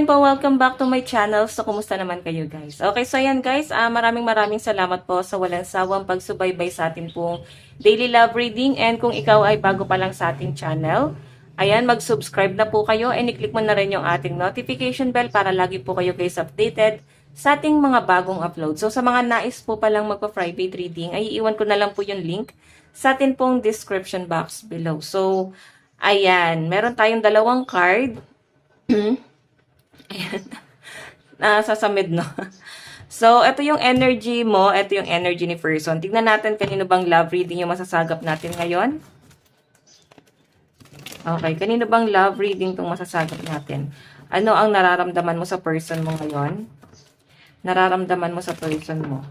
again po, welcome back to my channel. So, kumusta naman kayo guys? Okay, so ayan guys, maraming salamat po sa walang sawang pagsubaybay sa atin pong daily love reading. And kung ikaw ay bago pa lang sa ating channel, ayan, mag-subscribe na po kayo and i-click mo na rin yung ating notification bell para lagi po kayo guys updated sa ating mga bagong upload. So, sa mga nais po palang magpa-private reading, ay iiwan ko na lang po yung link sa atin pong description box below. So, ayan, meron tayong dalawang card. Ayan. Sasamid, no? So, ito yung energy mo. Ito yung energy ni person. Tignan natin kanino bang love reading yung masasagap natin ngayon. Okay, kanino bang love reading itong masasagap natin? Ano ang nararamdaman mo sa person mo ngayon? Nararamdaman mo sa person mo.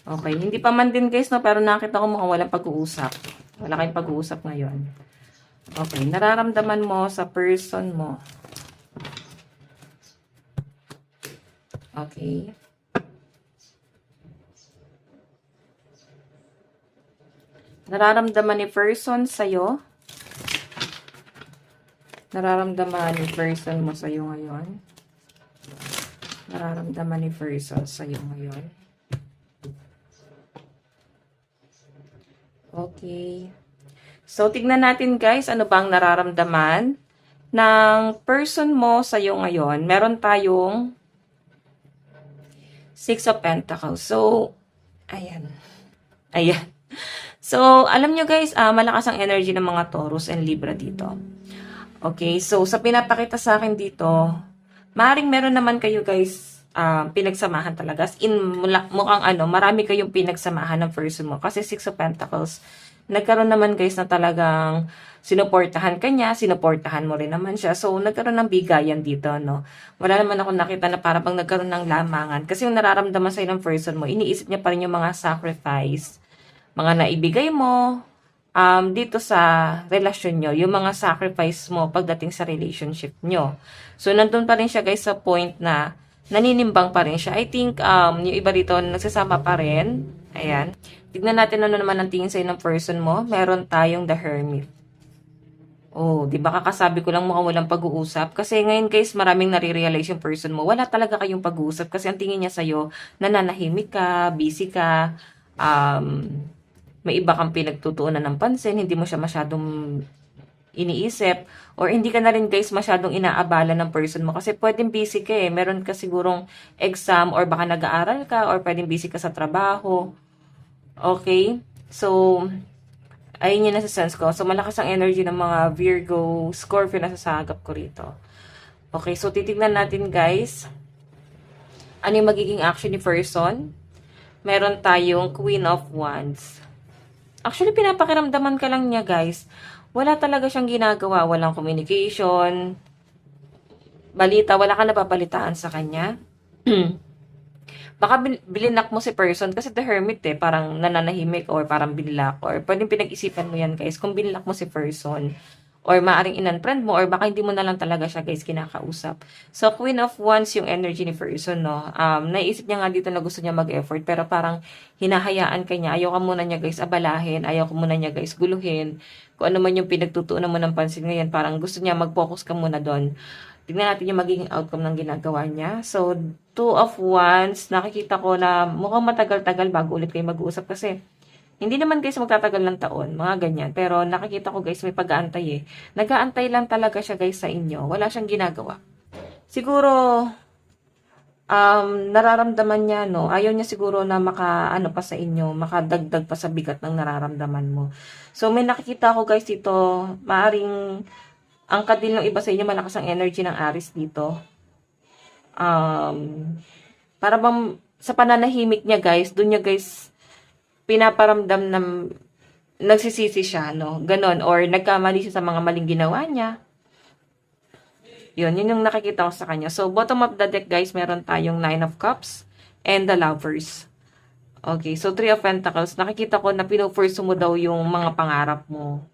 Okay, hindi pa man din guys, no? Pero nakita ko mukhang walang pag-uusap. Wala kayong pag-uusap ngayon. Okay, nararamdaman mo sa person mo. Okay. Nararamdaman ni person sa'yo. Nararamdaman ni person mo sa'yo ngayon. Nararamdaman ni person sa'yo ngayon. Okay. So, tignan natin guys, ano bang nararamdaman ng person mo sa'yo ngayon. Meron tayong Six of Pentacles. So, ayan. Ayan. So, alam nyo guys, malakas ang energy ng mga Taurus and Libra dito. Okay, so sa pinapakita sa akin dito, maaaring meron naman kayo guys pinagsamahan talaga. Mukhang marami kayong pinagsamahan ng person mo. Kasi Six of Pentacles, nagkaroon naman guys na talagang sinuportahan ka niya, sinuportahan mo rin naman siya. So, nagkaroon ng bigayan dito, no? Wala naman ako nakita na para bang nagkaroon ng lamangan. Kasi yung nararamdaman sa'yo ng person mo, iniisip niya pa rin yung mga sacrifice, mga naibigay mo, dito sa relasyon nyo, yung mga sacrifice mo pagdating sa relationship nyo. So, nandun pa rin siya guys sa point na naninimbang pa rin siya. I think, yung iba dito, nagsasama pa rin. Ayan. Tignan natin ano naman ang tingin sa'yo ng person mo. Meron tayong The Hermit. Oh, di ba kakasabi ko lang mukhang walang pag-uusap? Kasi ngayon guys, maraming nare-realize yung person mo. Wala talaga kayong pag-uusap kasi ang tingin niya sa'yo, nananahimik ka, busy ka, may iba kang pinagtutuunan ng pansin, hindi mo siya masyadong iniisip, or hindi ka na rin guys masyadong inaabala ng person mo kasi pwedeng busy ka eh. Meron ka sigurong exam or baka nag-aaral ka or pwedeng busy ka sa trabaho. Okay? So, ayun yung nasa sense ko. So, malakas ang energy ng mga Virgo, Scorpio na sasagap ko rito. Okay, so titignan natin guys. Ano yung magiging action ni person? Meron tayong Queen of Wands. Actually, pinapakiramdaman ka lang niya guys. Wala talaga siyang ginagawa. Walang communication. Balita, wala ka napapalitaan sa kanya. Baka bilinak mo si person kasi the hermit eh, parang nananahimik or parang binilak or pwedeng pinag-isipan mo yan guys kung binilak mo si person or maaring in-unfriend mo or baka hindi mo na lang talaga siya guys kinakausap. So, Queen of Wands yung energy ni person, no? Naisip niya nga dito na gusto niya mag-effort pero parang hinahayaan ka niya. Ayaw ka muna niya guys abalahin, ayaw ka muna niya guys guluhin. Kung ano man yung pinagtutuunan mo ng pansin ngayon, parang gusto niya mag-focus ka muna doon. Tignan natin yung magiging outcome ng ginagawa niya. So, Two of Wands, nakikita ko na mukhang matagal-tagal bago ulit kayo mag-uusap kasi hindi naman guys magtatagal ng taon, mga ganyan. Pero nakikita ko guys may pag-aantay eh. Nag-aantay lang talaga siya guys sa inyo. Wala siyang ginagawa. Siguro, nararamdaman niya, no? Ayaw niya siguro na pa sa inyo, makadagdag pa sa bigat ng nararamdaman mo. So, may nakikita ko guys dito, maaring ang kadil ng iba sa inyo, malakas ang energy ng Aries dito. Para bang sa pananahimik niya guys, doon niya guys pinaparamdam na nagsisisi siya, no? Ganon. Or nagkamali siya sa mga maling ginawa niya. Yun yung nakikita ko sa kanya. So, bottom of the deck guys, meron tayong Nine of Cups and the Lovers. Okay, so Three of Pentacles. Nakikita ko na pino-pursue mo daw yung mga pangarap mo.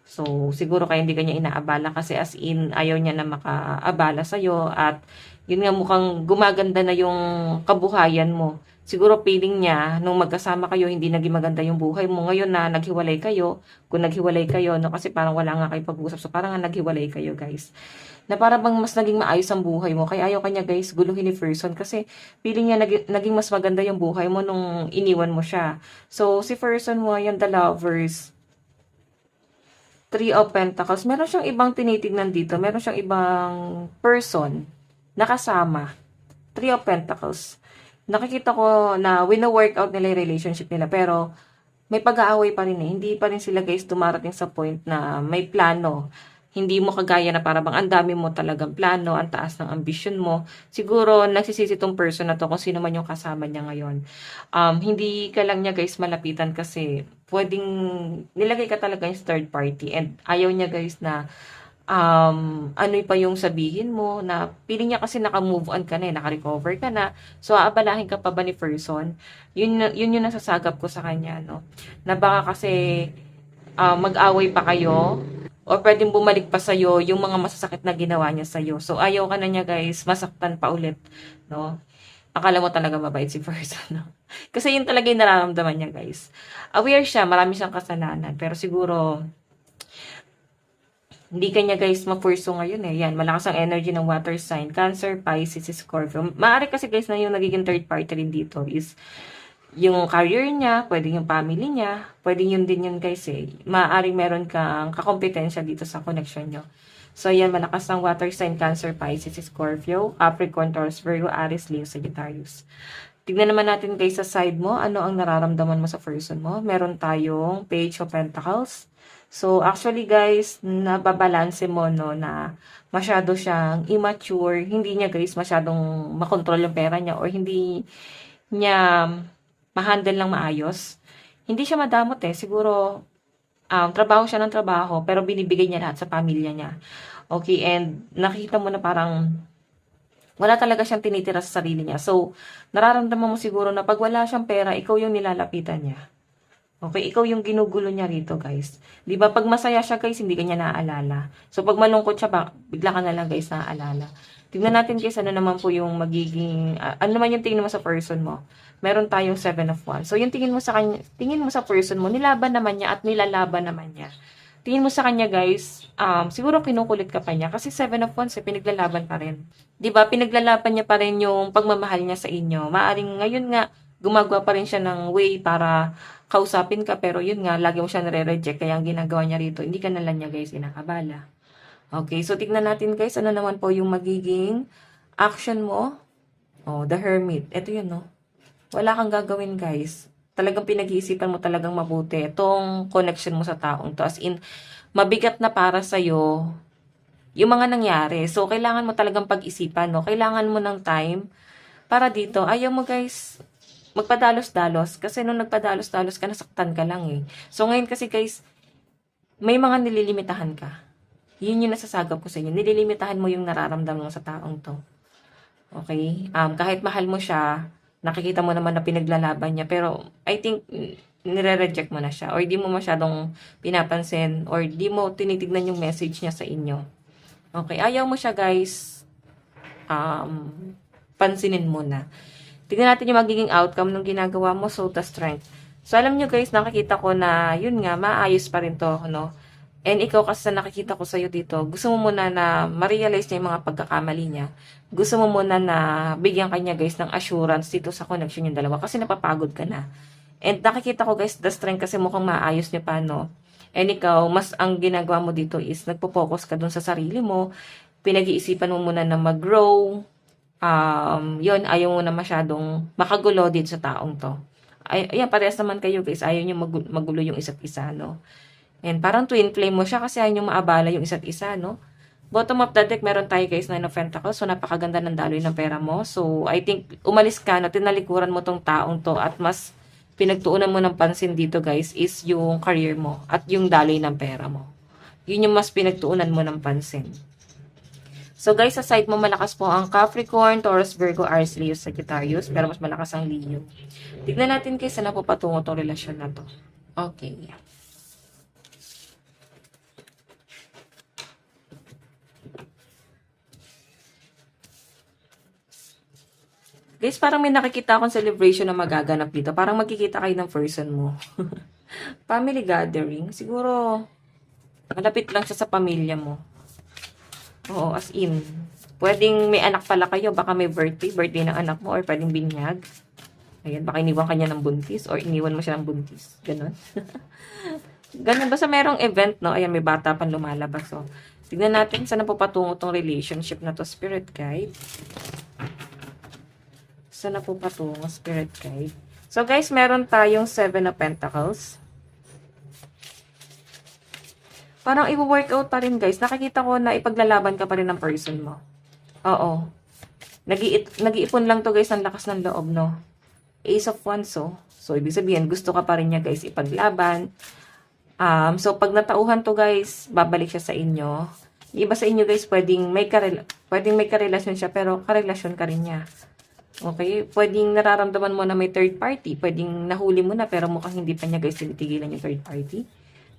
So, siguro kaya hindi kanya inaabala kasi as in, ayaw niya na makaabala sa'yo at yun nga mukhang gumaganda na yung kabuhayan mo. Siguro feeling niya, nung magkasama kayo, hindi naging maganda yung buhay mo. Ngayon na naghiwalay kayo, kung naghiwalay kayo, no, kasi parang wala nga kayo pag-uusap. So, parang nga naghiwalay kayo, guys. Na para bang mas naging maayos ang buhay mo. Kaya ayaw kanya, guys, guluhin ni person. Kasi feeling niya naging mas maganda yung buhay mo nung iniwan mo siya. So, si person mo, yan, the lovers, Three of Pentacles. Meron siyang ibang tinitignan dito. Meron siyang ibang person na kasama. Three of Pentacles. Nakikita ko na wino-workout nila yung relationship nila. Pero, may pag-aaway pa rin eh. Hindi pa rin sila guys dumarating sa point na may plano. Hindi mo kagaya na para bang ang dami mo talagang plano, ang taas ng ambisyon mo. Siguro, nagsisisi tong person na to kung sino man yung kasama niya ngayon. Hindi ka lang niya guys malapitan kasi pwedeng nilagay ka talaga yung third party and ayaw niya guys na ano pa yung sabihin mo na feeling niya kasi naka-move on ka na eh, naka-recover ka na. So, aabalahin ka pa ba ni person? Yun yung nasasagap ko sa kanya, no? Na baka kasi mag-away pa kayo o pwedeng bumalik pa sa'yo yung mga masasakit na ginawa niya sa'yo. So, ayaw ka na niya guys, masaktan pa ulit, no? Akala mo talaga mabait si person, no? Kasi yun talaga yung nararamdaman niya, guys. Aware siya, marami siyang kasalanan. Pero siguro, hindi kanya guys mapurso ngayon eh. Yan, malakas ang energy ng water sign. Cancer, Pisces, Scorpio. Maaari kasi guys na yung nagiging third party rin dito is yung career niya, pwedeng yung family niya, pwedeng yun din yun guys eh. Maaaring meron kang kakompetensya dito sa connection nyo. So, yan, malakas ang water sign, Cancer, Pisces, Scorpio, Capricorn, Taurus, Virgo, Aries, Leo, Sagittarius. Tignan naman natin guys sa side mo, ano ang nararamdaman mo sa person mo. Meron tayong Page of Pentacles. So, actually guys, nababalanse mo, no, na masyado siyang immature. Hindi niya guys masyadong makontrol yung pera niya or hindi niya ma-handle lang maayos. Hindi siya madamot eh. Siguro, trabaho siya ng trabaho, pero binibigay niya lahat sa pamilya niya. Okay, and nakita mo na parang wala talaga siyang tinitira sa sarili niya. So, nararamdaman mo siguro na pag wala siyang pera, ikaw yung nilalapitan niya. Okay, ikaw yung ginugulo niya rito, guys. Di ba, pag masaya siya, guys, hindi ka niya naaalala. So, pag malungkot siya, bigla ka na lang, guys, naaalala. Tignan natin, guys, ano naman po yung magiging, ano naman yung tingin mo sa person mo. Meron tayong 7 of Wands. So, yung tingin mo sa kanya, tingin mo sa person mo, nilaban naman niya at nilalaban naman niya. Tingin mo sa kanya, guys, siguro kinukulit ka pa niya. Kasi 7 of Wands, pinaglalaban pa rin. Di ba, pinaglalaban niya pa rin yung pagmamahal niya sa inyo. Maaring ngayon nga, gumagawa pa rin siya ng way para kausapin ka, pero yun nga, lagi mo siya nare-reject, kaya ang ginagawa niya rito, hindi ka na lang niya guys inakabala. Okay, so tignan natin guys, ano naman po yung magiging action mo. Oh, the Hermit. Ito yun, no? Wala kang gagawin guys. Talagang pinag-iisipan mo talagang mabuti itong connection mo sa taong to. As in, mabigat na para sa'yo yung mga nangyari. So, kailangan mo talagang pag-isipan, no? Kailangan mo ng time para dito. Ayaw mo guys magpadalos-dalos. Kasi nung nagpadalos-dalos ka, nasaktan ka lang eh. So, ngayon kasi guys, may mga nililimitahan ka. Yun yung nasasagap ko sa inyo. Nililimitahan mo yung nararamdaman mo sa taong to. Okay? Kahit mahal mo siya, nakikita mo naman na pinaglalaban niya. Pero, I think, nire-reject mo na siya. Or di mo masyadong pinapansin. Or di mo tinitignan yung message niya sa inyo. Okay? Ayaw mo siya guys. Pansinin mo na. Tignan natin yung magiging outcome ng ginagawa mo. So, the strength. So, alam nyo guys, nakikita ko na, yun nga, maayos pa rin to, no? And ikaw kasi nakikita ko sa'yo dito, gusto mo muna na ma-realize niya yung mga pagkakamali niya. Gusto mo muna na bigyan kanya guys ng assurance dito sa connection yung dalawa kasi napapagod ka na. And nakikita ko guys, the strength kasi mukhang maayos niya pa, no? And ikaw, mas ang ginagawa mo dito is nagpo-focus ka dun sa sarili mo. Pinag-iisipan mo muna na mag-grow. Yun, ayaw mo na masyadong makagulo dito sa taong to. Ayan, parehas naman kayo guys. Ayaw nyo magulo yung isa't isa, no? And parang twin flame mo siya kasi ayaw nyo maabala yung isa't isa, no? Bottom of the deck, meron tayo guys 9 of Pentacles. So, napakaganda ng daloy ng pera mo. So, I think, umalis ka, no? Tinalikuran mo tong taong to at mas pinagtuunan mo ng pansin dito guys is yung career mo at yung daloy ng pera mo. Yun yung mas pinagtuunan mo ng pansin. So guys, sa side mo malakas po ang Capricorn, Taurus, Virgo, Aries, Leo, Sagittarius. Pero mas malakas ang Leo. Tignan natin kaysa na po patungo tong relasyon na to. Okay. Guys, parang may nakikita akong celebration na magaganap dito. Parang magkikita kayo ng person mo. Family gathering. Siguro, malapit lang siya sa pamilya mo. Oo, as in. Pwedeng may anak pala kayo. Baka may birthday ng anak mo. Or pwedeng binyag. Ayan, baka iniwan kanya ng buntis. Or iniwan mo siya ng buntis. Ganon. Ganon. Basta merong event, no? Ayan, may bata pang lumalabas. So, tignan natin saan na po patungo tong relationship na to, Spirit Guide. Saan na po patungo, Spirit Guide? So, guys, meron tayong 7 of Pentacles. Parang i-workout pa rin, guys. Nakikita ko na ipaglalaban ka pa rin ng person mo. Oo. Nag-iipon lang to, guys, ng lakas ng loob, no? Ace of Wands, oh. So, ibig sabihin, gusto ka pa rin niya, guys, ipaglaban. So, pag natauhan to, guys, babalik siya sa inyo. Iba sa inyo, guys, pwedeng may karelasyon siya, pero karelasyon ka rin niya. Okay? Pwedeng nararamdaman mo na may third party. Pwedeng nahuli mo na, pero mukhang hindi pa niya, guys, tinitigilan yung third party.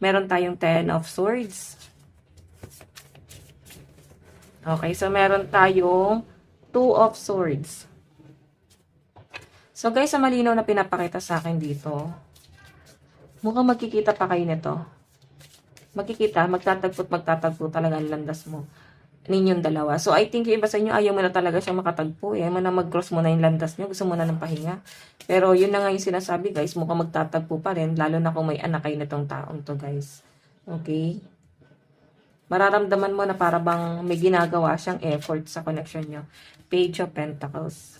Meron tayong 10 of Swords. Okay, so meron tayong 2 of Swords. So guys, sa malinaw na pinapakita sa akin dito, mukhang magkikita pa kayo nito. Magtatagpo talaga ang landas mo. Ninyong dalawa. So I think yung iba sa inyo, ayaw mo na talaga siyang makatagpo. Ayaw mo na mag-cross mo na yung landas niyo. Gusto mo na ng pahinga. Pero yun na nga yung sinasabi, guys. Mukhang magtatagpo pa rin. Lalo na kung may anak kayo nitong taong to, guys. Okay? Mararamdaman mo na para bang may ginagawa siyang effort sa connection nyo. Page of Pentacles.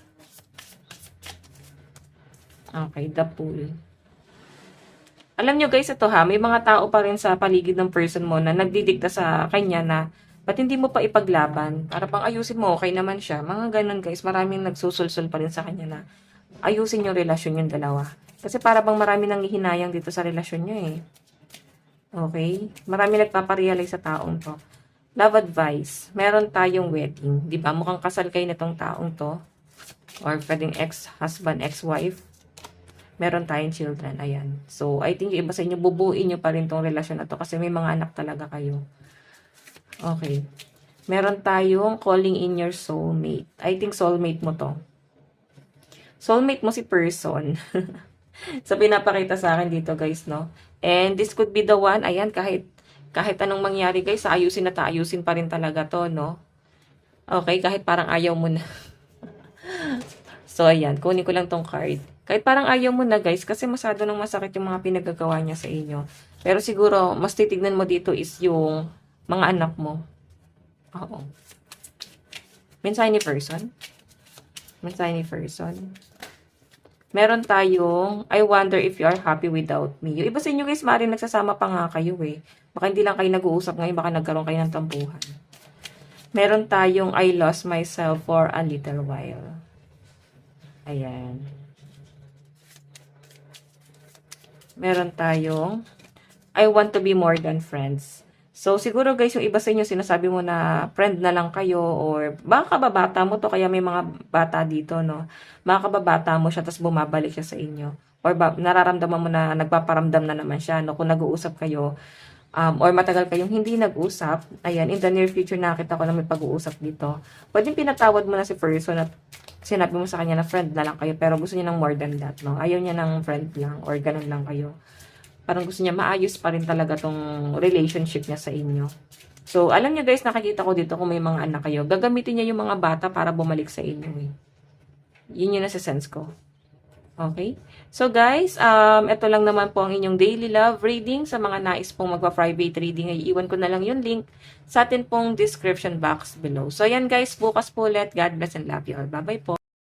Okay, the Fool. Alam nyo, guys, ito ha, may mga tao pa rin sa paligid ng person mo na nagdidikta sa kanya na ba't hindi mo pa ipaglaban? Para pang ayusin mo, okay naman siya. Mga ganun, guys, maraming nagsusulsul pa rin sa kanya na ayusin yung relasyon yung dalawa. Kasi para bang marami nang hihinayang dito sa relasyon nyo eh. Okay? Marami nagpaparealize sa taong to. Love advice. Meron tayong wedding. Di ba? Mukhang kasal kayo nitong taong to. Or pwedeng ex-husband, ex-wife. Meron tayong children. Ayan. So, I think yung iba sa inyo, bubuin nyo pa rin tong relasyon na to kasi may mga anak talaga kayo. Okay. Meron tayong calling in your soulmate. I think soulmate mo to. Soulmate mo si person. So, pinapakita sa akin dito, guys, no? And this could be the one. Ayan, kahit anong mangyari, guys, ayusin na ayusin pa rin talaga to, no? Okay, kahit parang ayaw mo na. So, ayan, kunin ko lang tong card. Kahit parang ayaw mo na, guys, kasi masyado nang masakit yung mga pinagagawa niya sa inyo. Pero siguro, mas titignan mo dito is yung mga anak mo. Oo. Mensahe ni person. Mensahe ni person. Meron tayong, I wonder if you are happy without me. Yung iba sa inyo, guys, maaaring nagsasama pa nga kayo eh. Baka hindi lang kayo nag-uusap ngayon, baka nagkaroon kayo ng tampuhan. Meron tayong, I lost myself for a little while. Ayan. Meron tayong, I want to be more than friends. So, siguro guys, yung iba sa inyo, sinasabi mo na friend na lang kayo or baka kababata mo to, kaya may mga bata dito, no? Baka kababata mo siya, tapos bumabalik siya sa inyo. Or nararamdaman mo na nagpaparamdam na naman siya, no? Kung nag-uusap kayo, or matagal kayong hindi nag-usap, ayan, in the near future nakita ko na may pag-uusap dito. Pwedeng pinatawad mo na si person at sinabi mo sa kanya na friend na lang kayo, pero gusto niya ng more than that, no? Ayaw niya ng friend lang or ganun lang kayo. Parang gusto niya maayos pa rin talaga tong relationship niya sa inyo. So, alam niyo guys, nakikita ko dito kung may mga anak kayo, gagamitin niya yung mga bata para bumalik sa inyo eh. Yun yung nasa-sense ko. Okay? So guys, ito lang naman po ang inyong daily love reading. Sa mga nais pong magpa-private reading, ay iwan ko na lang yung link sa atin pong description box below. So yan guys, bukas po ulit. God bless and love you all. Bye-bye po.